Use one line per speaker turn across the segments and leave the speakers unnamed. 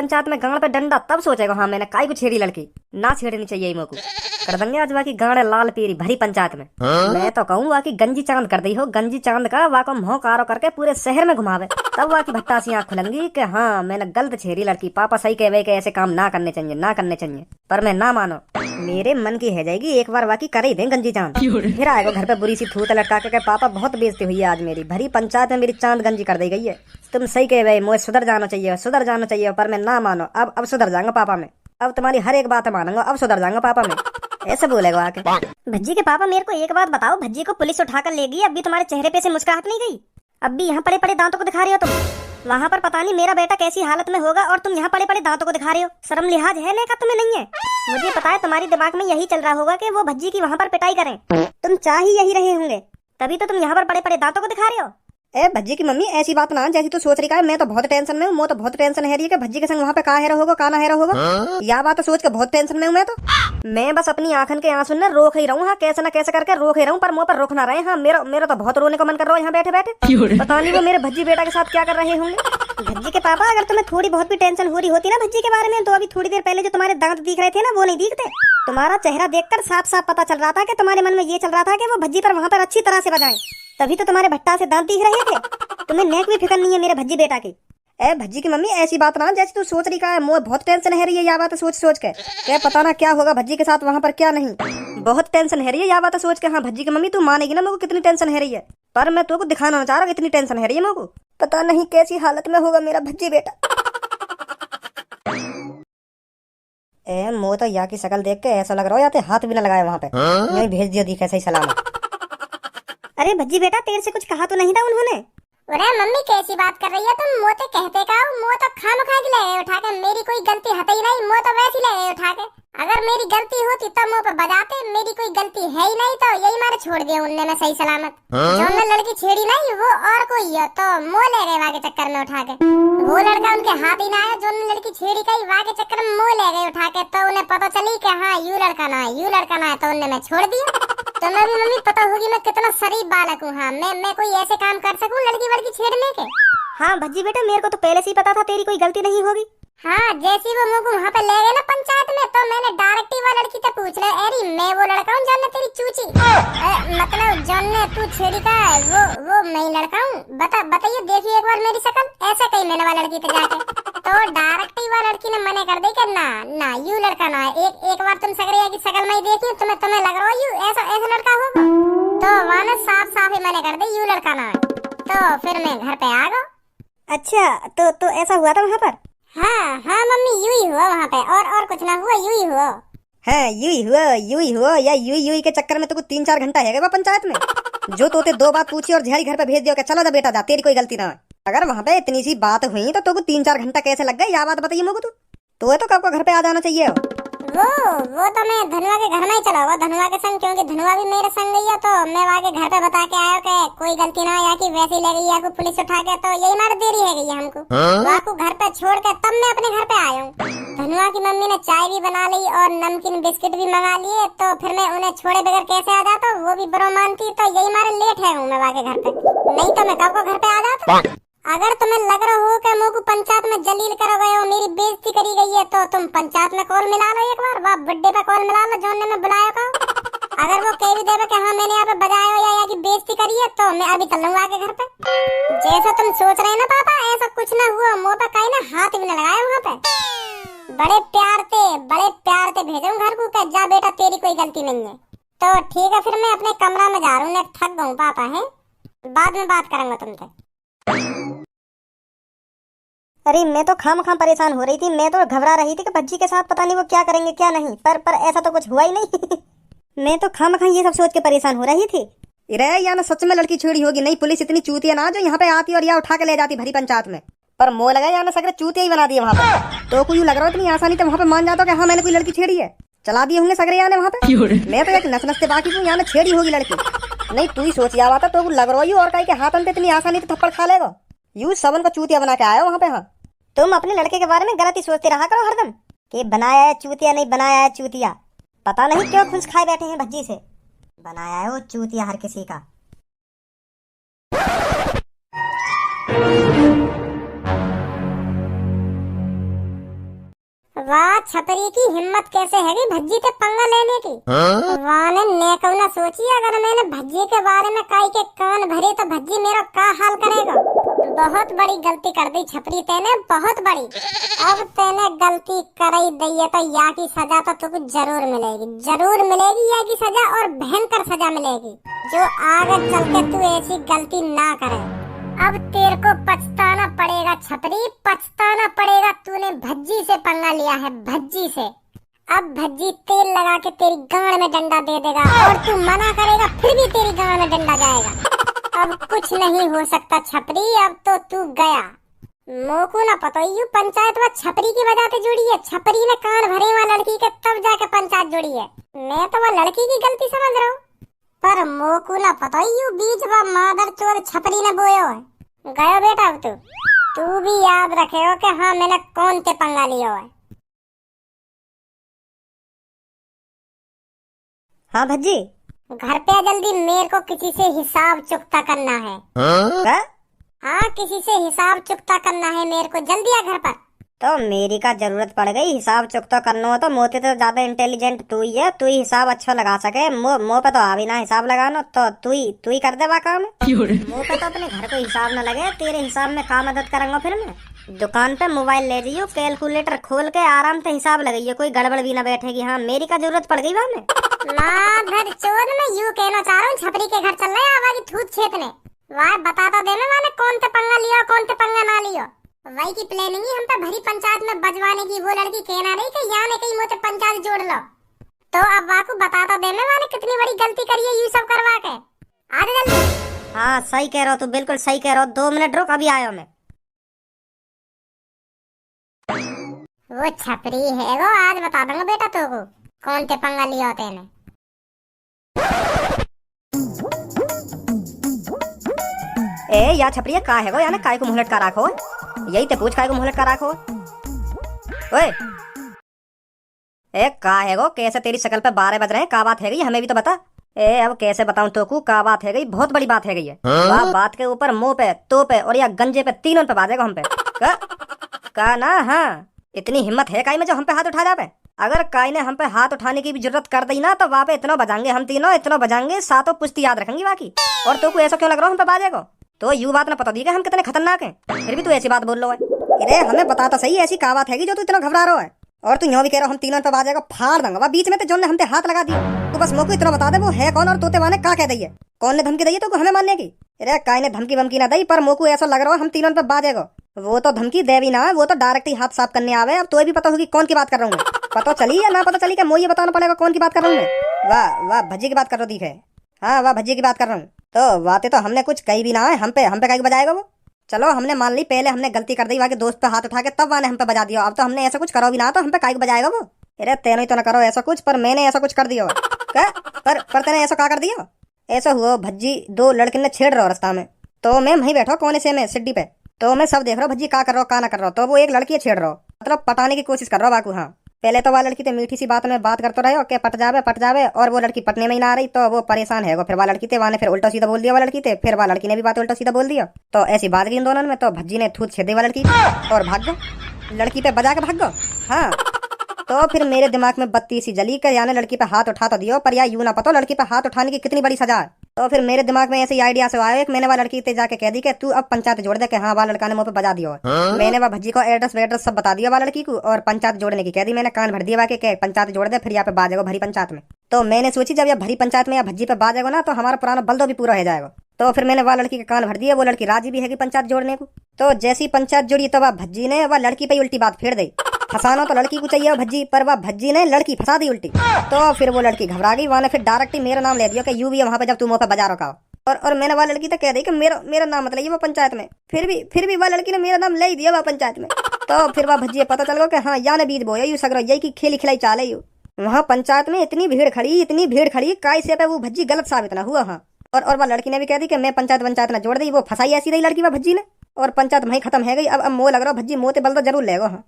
पंचायत में गांड पे डंडा तब सोचेगा हाँ मैंने काई को छेड़ी लड़की ना छेड़नी चाहिए मोको कर देंगे आज वाकी गांड लाल पीरी भरी पंचायत में। मैं तो कहूँ वाकी गंजी चांद कर दी हो, गंजी चांद का वाको मोह कारो करके पूरे शहर में घुमावे, तब वाकी भट्टा सी आँख खुलेंगी कि हाँ मैंने गलत छेड़ी लड़की। पापा सही कहवे के ऐसे काम ना करने चाहिए ना करने चाहिए, पर मैं ना मानो। मेरे मन की है जाएगी एक बार वाकी कर ही दे गंजी चांद। फिर आएगा घर पे बुरी सी थूत लटका के पापा बहुत बेइज्जती हुई है आज मेरी, भरी पंचायत में मेरी चांद गंजी कर दी गई है। तुम सही कह भाई, मुझे सुधर जाना चाहिए, पर मैं ना मानो। अब सुधर जाऊंगा पापा में, अब तुम्हारी हर एक बात मानूंगा, अब सुधर जाऊंगा पापा में। ऐसे बोलेगा आके। भज्जी के पापा मेरे को एक बात बताओ, भज्जी को पुलिस उठाकर ले गई, अब भी तुम्हारे चेहरे पे से मुस्कुराहट नहीं गई? अब भी यहाँ पड़े पड़े दांतों को दिखा रहे हो तुम, वहाँ पर पता नहीं मेरा बेटा कैसी हालत में होगा और तुम यहाँ पड़े पड़े दांतों को दिखा रहे हो। शर्म लिहाज है नहीं का तुम्हें? नहीं है? मुझे पता है तुम्हारी दिमाग में यही चल रहा होगा कि वो भज्जी की वहाँ पर पिटाई करें, तुम चाह ही यही रहे होंगे, तभी तो तुम यहाँ पर पड़े पड़े दांतों को दिखा रहे हो। ए भज्जी की मम्मी ऐसी बात ना जैसी तू सोच रही है। मैं तो बहुत टेंशन में हूँ, मैं तो बहुत टेंशन है रही है कि भज्जी के संग वहाँ पे का हेरा होगा का ना हेरा होगा। यह बात सोच के बहुत टेंशन में हूँ मैं बस अपनी आंखन के आंसू न रोक ही रहूँ, हाँ कैसे न कैसे करके रोक ही रहूँ, पर मुँह पर रोक ना रहे। हाँ मेरा तो बहुत रोने का मन कर रहा है यहाँ बैठे बैठे। पता नहीं वो मेरे भज्जी बेटा के साथ क्या कर रहे होंगे। भज्जी के पापा अगर तुम्हें थोड़ी बहुत भी टेंशन हो रही होती ना भज्जी के बारे में, तो अभी थोड़ी देर पहले जो तुम्हारे दांत दिख रहे थे ना वो नहीं दिखते। तुम्हारा चेहरा देखकर साफ साफ पता चल रहा था कि तुम्हारे मन में ये चल रहा था कि वो भज्जी पर वहाँ पर अच्छी तरह से बजाएं, तभी तो तुम्हारे भट्टा से दांत दिख रहे थे। तुम्हें नेक भी फिक्र नहीं है मेरे भज्जी बेटा की। ए भज्जी की मम्मी ऐसी बात ना जैसे तू सोच रही का है, मुझे बहुत टेंशन है रही है। यह बात सोच सोच के क्या पता ना क्या होगा भज्जी के साथ वहाँ पर क्या नहीं, बहुत टेंशन है रही है। यह बात सोच के। हाँ भज्जी की मम्मी तू मानेगी ना मेरे को कितनी टेंशन है रही है, पर मैं तुमको दिखाना ना चाह रहा इतनी टेंशन है रही है मेरे को। पता नहीं कैसी हालत में होगा मेरा भज्जी बेटा। ए मो तो या की शक्ल देख के ऐसा लग रहा है याते हाथ भी ना लगाए वहाँ पे, यही भेज दिया दिखे सही सलामत। अरे भज्जी बेटा तेरे से कुछ कहा तो नहीं था उन्होंने?
अरे मम्मी कैसी बात कर रही है तुम? मोते कहते का मो तो खाम खा के ले उठा के, मेरी कोई गलती है ही नहीं, मो तो वैसी ले उठा के। अगर मेरी गलती होती तो मुंह पे बजाते, मेरी कोई गलती है ही नहीं तो यही मारे छोड़ दिया उनने मैं सही सलामत। जो उन्होंने लड़की छेड़ी नहीं वो और कोई है तो मो ले गए वहाँ के चक्कर में उठा के। वो लड़का उनके हाथ ही ना आया जो उन्होंने लड़की छेड़ी कही, वहाँ के चक्कर में मो ले गए उठा के, तो उन्हें पता चली कि हाँ यू लड़का ना है, तो उनने मैं छोड़ दिया। तो मैं भी मम्मी पता होगी मैं कितना शरीफ बालक हूँ। हाँ मैं कोई ऐसे काम कर सकूँ लड़की वड़की छेड़ने के?
हाँ भज्जी बेटा मेरे को तो पहले से ही पता था तेरी कोई गलती नहीं होगी।
हाँ जैसी वो मुझको वहाँ पे ले गए ना पंचायत में, तो मैंने डायरेक्ट ही वो लड़की से पूछ लिया, अरे मैं वो लड़का हूँ जानने तेरी चूची, मतलब जानने तू छेड़ी का वो मैं ही लड़का हूँ, बताइए देखिए एक बार मेरी शक्ल। ऐसा कही मैंने वो लड़की से जाके, तो डायरेक्ट ही वो लड़की ने मना कर दी कि ना यू लड़का ना है। एक बार तुम सकरिया की शक्ल में ही देखी, तुम्हें लग रहा है यू ऐसा लड़का होगा, तो वहाँ ने साफ ही मना कर दी यू लड़का ना है। तो फिर मैं घर पे आ गया।
अच्छा तो ऐसा हुआ था वहाँ पर?
हाँ मम्मी यू ही हुआ वहाँ पे, और कुछ ना हुआ, यू ही हुआ।
हाँ यू ही हुआ या यू के चक्कर में तो 3-4 घंटा है पंचायत में। जो तोते 2 बात पूछी और झेड़ी घर पे भेज दिया कि चलो जा बेटा जा, तेरी कोई गलती ना है। अगर वहाँ पे इतनी सी बात हुई तो 3-4 घंटा कैसे लग गए? यह बात बताइए मुझको। तो कब को घर पे आ जाना चाहिए।
वो तो मैं धनुआ के घर में ही चला हुआ, धनुआ के संग, क्योंकि धनुआ भी मेरे संग गई है, तो मैं वहाँ के घर पे बता के आया कि कोई गलती ना या कि वैसे ले गई या को पुलिस उठा के, तो यही मार देरी है गई हमको। वहाँ को घर पे छोड़ के तब मैं अपने घर पे आया हूँ। धनुआ की मम्मी ने चाय भी बना ली और नमकीन बिस्किट भी मंगा लिए, तो फिर मैं उन्हें छोड़े बगैर कैसे आ जाता, वो भी बड़ो मानती, तो यही मारे लेट है हूँ मैं वहाँ के घर पे, नहीं तो मैं कब को घर पे आ जाता। अगर तुम्हें लग रहा हो कि मुझको पंचायत में जलील करो गए हो, मेरी बेइज्जती करी गई है, तो तुम पंचायत में कॉल मिला लो एक बार, वह बर्थडे पे कॉल मिला लो जो ने मैं बुलाया था। अगर वो कह भी देवे कि हाँ मैंने यहाँ पे बजाया हो या की बेइज्जती करी है, तो मैं अभी चल लूंगा आके घर पे। जैसा तुम सोच रहे हैं ना पापा, ऐसा कुछ ना हुआ, मुँह पे कहीं ना हाथ भी न लगाया वहाँ पे। बड़े प्यार से भेजूं घर को, जा बेटा तेरी कोई गलती नहीं है। तो ठीक है फिर मैं अपने कमरा में जा रहा हूँ, थक गऊँ पापा है, बाद में बात करूंगा तुमसे।
अरे मैं तो खाम परेशान हो रही थी, मैं तो घबरा रही थी कि भज्जी के साथ पता नहीं वो क्या करेंगे क्या नहीं, पर ऐसा तो कुछ हुआ ही नहीं। मैं तो खाम ये सब सोच के परेशान हो रही थी। अरे या ना सच में लड़की छेड़ी होगी, नहीं पुलिस इतनी चूतिया ना जो यहाँ पे आती और यहाँ उठा के ले जाती भरी पंचायत में, पर मोह लगा या ना सगरे चूतिया ही बना दिए वहाँ पे। तो कोई लग रहा है इतनी आसानी से वहाँ पे मान जाता कि हाँ मैंने कोई लड़की छेड़ी है, चला दिए होंगे सगरे याने वहाँ पे। मैं तो एक नस बाकी हूँ, यहाँ में छेड़ी होगी लड़की, नहीं तू ही सोच आवा था तो लग रहा है और कहीं के हाथ अंत इतनी आसानी से थप्पड़ खा लेगा, यूं सबन को चूतिया बना के आया वहाँ पे। हाँ तुम अपने लड़के के बारे में गलत ही सोचते रहा करो हरदम कि बनाया है चूतिया, नहीं बनाया है चूतिया। पता नहीं क्यों खुश खाए बैठे हैं भज्जी से, बनाया है वो चूतिया हर किसी का।
वाह छपरी की हिम्मत कैसे हैगी भज्जी के पंगा लेने की। वाने नेकौना सोची अगर मैंने भज्जी के बारे में काई के कान भरे तो भज्जी मेरा का हाल करेगा। बहुत बड़ी गलती कर दी छपरी तेने, बहुत बड़ी। अब तेने गलती कराई दी है तो या की सजा तो तुझको जरूर मिलेगी, जरूर मिलेगी या की सजा, और भयंकर सजा मिलेगी जो आगे चल के तू ऐसी गलती ना करे। अब तेरे को पछताना पड़ेगा छपरी, पछताना पड़ेगा। तूने भज्जी से पंगा लिया है, भज्जी से। अब भज्जी तेल लगा के तेरी गांड में डंडा दे देगा और तू मना करेगा फिर भी तेरी गांड में डंडा जाएगा। अब कुछ नहीं हो सकता छपरी, अब तो तू गया। मोको ना पता यू पंचायत में छपरी की वजह से जुड़ी है। छपरी ने कान भरे वहाँ लड़की के तब जाके पंचायत जुड़ी है। मैं तो वह लड़की की गलती समझ रहा हूँ, पर मोको ना पता यू बीच वह मादर चोर छपरी ने बोयो है। गयो बेटा अब तू भी याद रखे हो कि हाँ मैंने कौन से पंगा लिया है।
हाँ भज्जी।
घर पे जल्दी, मेरे को किसी से हिसाब चुकता करना है।
क्या?
हाँ किसी से हिसाब चुकता करना है मेरे को, जल्दी आ घर पर।
तो मेरी का जरूरत पड़ गई हिसाब चुकता करना हो तो मोते तो ज्यादा इंटेलिजेंट तू ही है, तू ही हिसाब अच्छा लगा सके। मुँह पे तो आ भी ना हिसाब लगाना, तो तू ही कर दे काम। मुँह पे तो अपने घर को हिसाब न लगे, तेरे हिसाब में काम मदद करूंगा। फिर मैं दुकान पे मोबाइल ले जाइयो, कैलकुलेटर खोल के आराम से हिसाब लगाइए, कोई गड़बड़ भी ना बैठेगी। हाँ मेरी का जरूरत पड़ गई वहाँ में।
माधर चोर मैं यूँ कहना चाह रहा हूँ छपरी के घर चल रहे आवाज़ थूत छेतने। वाह बताता दे मैंने कौन से पंगा लिया कौन से पंगा ना लिया। वही की प्लानिंग ही हम पे भरी पंचायत में बजवाने की। वो लड़की कहना रही कि यहाँ ने कहीं मुझे पंचायत जोड़ लो, तो अब वाकू बताता दे मैंने कितनी बड़ी गलती करी है ये सब करवा के। आ जा जल्दी।
हाँ सही कह रहा हो, तू बिल्कुल सही कह रहा हो। 2 मिनट रुक, अभी आया मैं।
वो छपरी है वो, आज बता दूंगा बेटा तुमको कौन से पंगा लिया होते ने।
ए या छपरी का है वो, यानी काय को मुहलट का राखो, यही ते पूछ काय को मुहलट का राखो। ओए ए का है वो, कैसे तेरी शक्ल पे 12 बज रहे हैं, का बात है गई हमें भी तो बता। ए अब कैसे बताऊं तो को का बात है गई, बहुत बड़ी बात है गई है। वाह बात के ऊपर मुंह पे, तो पे और या गंजे पे, तीनों पे बाजेगा हम पे। का ना हाँ इतनी हिम्मत है काई में जो हम पे हाथ उठा जावे। अगर काई ने हम पे हाथ उठाने की भी जरूरत कर दी ना तो वहाँ पे इतना बजाएंगे हम तीनों, इतना बजाएंगे सातों पुश्ती याद रखेंगी बाकी। और तो को ऐसा क्यों लग रहा है हम पे बाजेगा? तो यू बात ना पता दी कि हम कितने खतरनाक हैं, फिर भी तू ऐसी बात बोल रहा है। अरे हमें बता तो सही ऐसी का बात है जो तू इतना घबरा रहा है। और तू यूँ भी कह रहा हम तीनों पे बाजेगा, फाड़ दूंगा बीच में जो ने हम पे हाथ लगा दिया। तो बस मोको इतना बता दे वो है कौन और तोते वाने का कह दी है, कौन ने धमकी दी है तो हमें मानने की। अरे काय ने धमकी वमकी ना दी, पर मोको ऐसा लग रहा है हम तीनों पे बाजेगा। वो तो धमकी दे भी ना, वो तो डायरेक्ट ही हाथ साफ करने आवे। अब तो भी पता होगी कौन की बात कर रहा हूँ मैं, पता चली या ना पता चली क्या मुझे बताना पड़ेगा कौन की बात कर रहा हूँ मैं। वाह वाह भज्जी की बात कर रहा दिख है। हाँ वाह भज्जी की बात कर रहा हूँ। तो बातें तो हमने कुछ कही भी ना है, हम पे काहे को बजाएगा वो। चलो हमने मान ली पहले हमने गलती कर दी, वहाँ के दोस्त पे हाथ उठा के तब वाने हम पे बजा दिया। अब तो हमने ऐसा कुछ करो भी ना तो हम पे काहे को बजाएगा वो। अरे तेने तो ना करो ऐसा कुछ, पर मैंने ऐसा कुछ कर दिया पर तेने ऐसा क्या कर दिया। ऐसा हुआ भज्जी 2 लड़के ने छेड़ रहा रास्ता में, तो मैं वहीं बैठा कोने से में सिड्डी पे, तो मैं सब देख रहा हूँ भज्जी का कर रहा हो का ना कर रहा हो। तो वो एक लड़की छेड़ रहा हो, मतलब पटाने की कोशिश कर रहा हो बाकू। हाँ पहले तो वह लड़की तो मीठी सी बात में बात करते रहे कि पट जावे, और वो लड़की पटने में ही ना आ रही, तो वो परेशान है। फिर वह लड़की थे वाने फिर उल्टा सीधा बोल दिया वह लड़की थे, फिर वह लड़की ने भी बात उल्टा सीधा बोल दिया। तो ऐसी बात गई इन दोनों में, तो भज्जी ने थूत छेद दी वह लड़की और भाग गो, लड़की पे बजा के भाग गो। हाँ तो फिर मेरे दिमाग में बत्ती सी जली कर यानी लड़की पे हाथ उठा तो दियो, पर या यूं ना पता लड़की पे हाथ उठाने की कितनी बड़ी सजा है। तो फिर मेरे दिमाग में ऐसे ही आइडिया से आया कि मैंने वह लड़की ते जाके कह दी कि तू अब पंचायत जोड़ दे कि हाँ वह लड़का ने मुंह पे बजा दिया है। मैंने वह भज्जी को एड्रेस सब बता दिया वह लड़की को, और पंचायत जोड़ने की कह दी मैंने, कान भर दिया के पंचायत जोड़ दे, फिर यहाँ पे बाजेगा भरी पंचायत में। तो मैंने सोची जब यह भरी पंचायत में या भज्जी पे बाजेगा ना तो हमारा पुराना बलदो भी पूरा हो जाएगा। तो फिर मैंने वह लड़की के कान भर दिए, वो लड़की राजी भी है पंचायत जोड़ने को। तो जैसी पंचायत जुड़ी तो वह भज्जी ने वह लड़की पे उल्टी बात फेर दी। फंसाना तो लड़की को चाहिए भज्जी, पर वह भज्जी ने लड़की फंसा दी उल्टी। तो फिर वो लड़की घबरा गई, वहाँ ने फिर डायरेक्ट ही मेरा नाम ले दिया कि यू भी वहाँ पे जब तू मुँह पे बजा रखा। और मैंने वह लड़की तो कह दी कि मेरा नाम मतलब ये वो पंचायत में, फिर भी वह लड़की ने मेरा नाम ले दिया वह पंचायत में। तो फिर वह भज्जी पता चल गया कि हाँ या ने बीज बोया यू सगरो यही की खेली खिलाई चाले यू। वहाँ पंचायत में इतनी भीड़ खड़ी काई से पे वो भज्जी गलत साबित ना हुआ। हाँ और वह लड़की ने भी कह दी कि मैं पंचायत ना जोड़ दी, वो फंसाई ऐसी रही लड़की वह भज्जी ने, और पंचायत वहीं खत्म है गई। अब मोह लग रहा भज्जी मोते बल तो जरूर लेगो। हाँ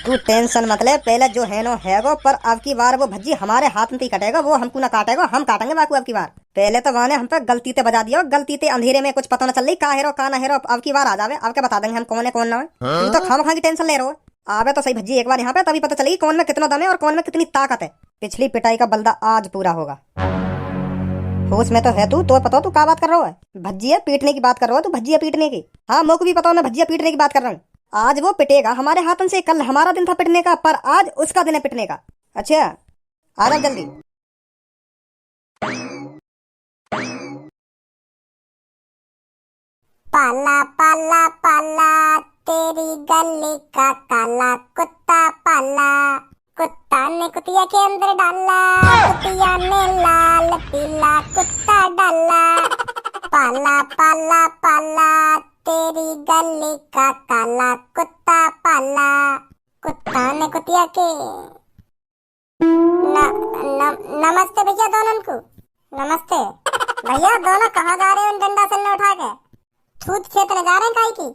तू टेंशन मत ले, पहले जो है नो है गो, पर अब की बार वो भज्जी हमारे हाथ में कटेगा, वो हमको ना काटेगा, हम काटेंगे बाकू अब की बार। पहले तो वाने हम पे गलती ते बजा दिया, गलती ते अंधेरे में कुछ पता ना चल रही का हेरो का ना हेरो। अब की बार आ जावे अब के बता देंगे हम कौन है कौन ना है। तू तो खाम खा की टेंशन ले रहे हो। आवे तो सही भज्जी एक बार यहाँ पे, तभी पता चलेगी कौन में कितना दम है और कौन में कितनी ताकत है। पिछली पिटाई का बलदा आज पूरा होगा। होश में तो है तू, तो पता तू क्या बात कर रहा है? भज्जिया पीटने की बात कर रहा है तू, भज्जिया पीटने की। हाँ मोको भी पता, मैं भज्जिया पीटने की बात कर रहा हूँ। आज वो पिटेगा हमारे हाथन से, कल हमारा दिन था पिटने का, पर आज उसका दिन है पिटने का। अच्छा आ जाओ जल्दी।
पाला पाला पाला तेरी गली का काला कुत्ता पाला, कुत्ता ने कुतिया के अंदर डाला, कुतिया ने लाल पीला कुत्ता डाला। पाला पाला पाला तेरी गली का काला कुत्ता पाला, कुत्ता ने कुतिया के नमस्ते भैया दोनों को। नमस्ते भैया, दोनों कहाँ जा रहे हो डंडा सन्ना उठा के? छूत खेत ले जा रहे हैं काई की?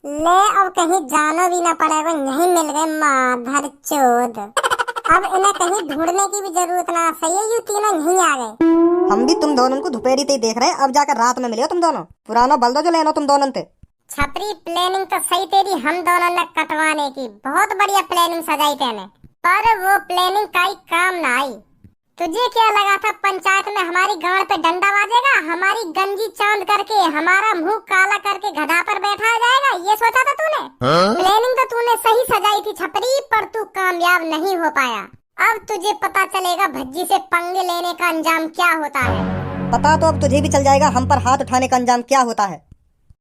ले अब कहीं जाना भी ना पड़ेगा, यहीं मिल गए माधर चोद। अब इन्हें कहीं ढूंढने की भी जरूरत ना, सही है यू तीनों यहीं आ गए।
हम भी तुम दोनों को दोपहरी ते देख रहे हैं, अब जाकर रात में मिले हो तुम दोनों। पुराना बलदो जो लेना तुम दोनों थे।
छपरी प्लानिंग तो सही तेरी हम दोनों ने कटवाने की, बहुत बढ़िया प्लानिंग सजाई तेने, पर वो प्लानिंग काई काम ना आई। तुझे क्या लगा था पंचायत में हमारी गांड पे डंडा बाजेगा, हमारी गंजी चांद करके हमारा मुंह काला करके गधा पर बैठा जाएगा, ये सोचा था तूने? प्लानिंग तो तूने सही सजाई थी छपरी, पर तू कामयाब नहीं हो पाया। अब तुझे पता चलेगा भज्जी से पंगे लेने का अंजाम क्या होता है।
पता तो अब तुझे भी चल जाएगा हम पर हाथ उठाने का अंजाम क्या होता है।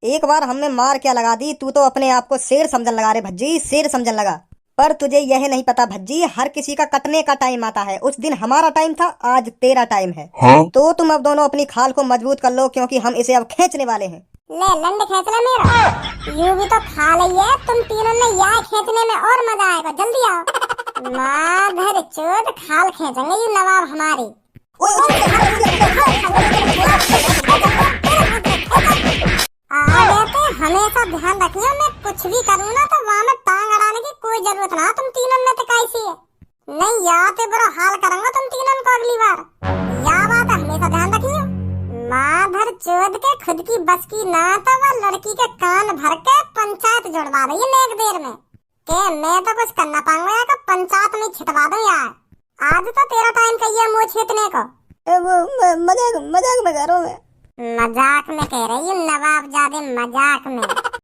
एक बार हमने मार क्या लगा दी, तू तो अपने आप को शेर समझन लगा रे भज्जी, शेर समझन लगा। पर तुझे यह नहीं पता भज्जी, हर किसी का कटने का टाइम आता है। उस दिन हमारा टाइम था, आज तेरा टाइम है। तो तुम अब दोनों अपनी खाल को मजबूत कर लो, क्योंकि हम इसे अब खींचने वाले हैं।
ले लंड खींच ले मेरा, यूं भी तो खा ली है तुम तीनों ने, यहाँ खींचने में और मजा आएगा, जल्दी आओ। माधर चोद खाल खींचेंगे यू नवाब हमारी। हमेशा ध्यान रखियो, मैं कुछ भी करूँ ना तो वहाँ में टांग अड़ाने की कोई जरूरत ना, तुम तीनों ने तो कैसी है नहीं, यहाँ ते बुरा हाल करूंगा तुम तीनों को अगली बार, यह बात हमेशा ध्यान रखियो। माधर चोद के खुद की बस की ना तो वह लड़की के कान भर के पंचायत जुड़वा रही है एक देर में, के मैं तो कुछ करना पाऊंगा यार, पंचायत में छिटवा दो यार। आज तो तेरा टाइम कहिए मुँह छीटने को।
मजाक में कह रहा हूँ मैं।
मजाक में कह रही हूँ नवाब जादे, मजाक में।